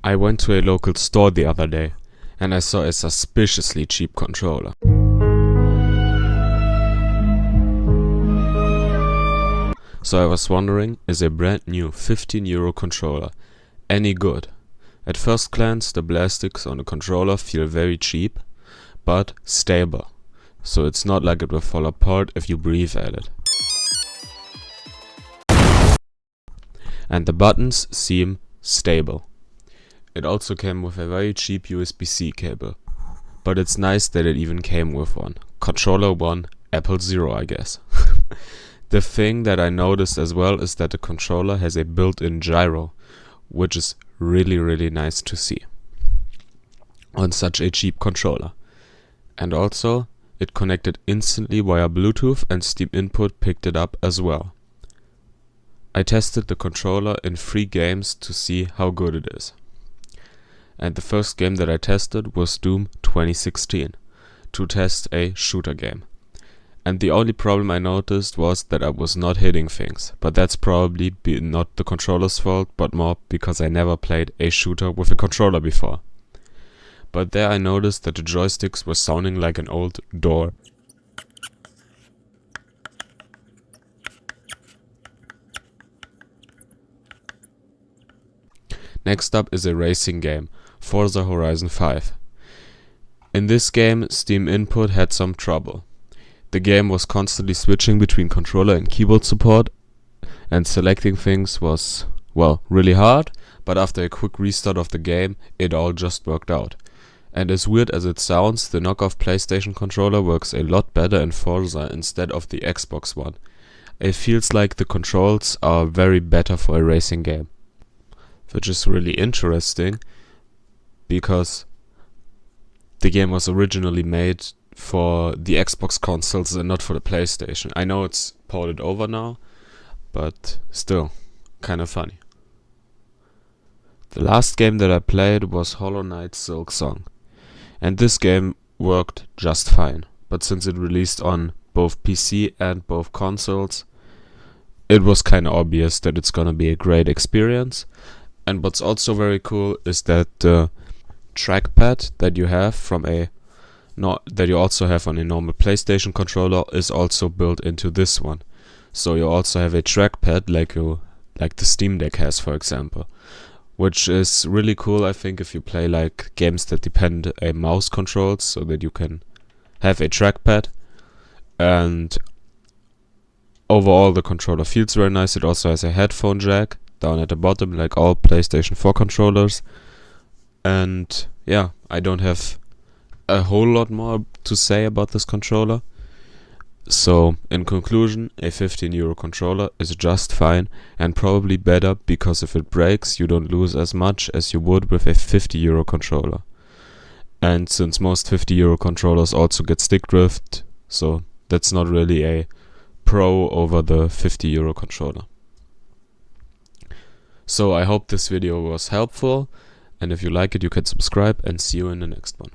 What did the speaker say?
I went to a local store the other day and I saw a suspiciously cheap controller. So I was wondering, is a brand new €15 controller any good? At first glance, the plastics on the controller feel very cheap, but stable. So it's not like it will fall apart if you breathe at it. And the buttons seem stable. It also came with a very cheap USB-C cable. But it's nice that it even came with one. Controller 1, Apple 0, I guess. The thing that I noticed as well is that the controller has a built-in gyro, which is really nice to see on such a cheap controller. And also, it connected instantly via Bluetooth and Steam Input picked it up as well. I tested the controller in 3 games to see how good it is. And the first game that I tested was Doom 2016, to test a shooter game. And the only problem I noticed was that I was not hitting things, but that's probably not the controller's fault, but more because I never played a shooter with a controller before. But there I noticed that the joysticks were sounding like an old door. Next up is a racing game, Forza Horizon 5. In this game, Steam Input had some trouble. The game was constantly switching between controller and keyboard support, and selecting things was, well, really hard, but after a quick restart of the game, it all just worked out. And as weird as it sounds, the knockoff PlayStation controller works a lot better in Forza instead of the Xbox one. It feels like the controls are very better for a racing game. Which is really interesting, because the game was originally made for the Xbox consoles and not for the PlayStation. I know it's ported over now, but still, kind of funny. The last game that I played was Hollow Knight Silksong, and this game worked just fine, but since it released on both PC and both consoles, it was kinda obvious that it's gonna be a great experience. And what's also very cool is that the trackpad that you have that you also have on a normal PlayStation controller is also built into this one. So you also have a trackpad like the Steam Deck has, for example, which is really cool. I think if you play like games that depend on mouse controls, so that you can have a trackpad. And overall, the controller feels very nice. It also has a headphone jack down at the bottom, like all PlayStation 4 controllers. And yeah, I don't have a whole lot more to say about this controller. So in conclusion, a €15 controller is just fine and probably better, because if it breaks, you don't lose as much as you would with a €50 controller. And since most €50 controllers also get stick drift, so that's not really a pro over the €50 controller. So I hope this video was helpful, and if you like it, you can subscribe, and see you in the next one.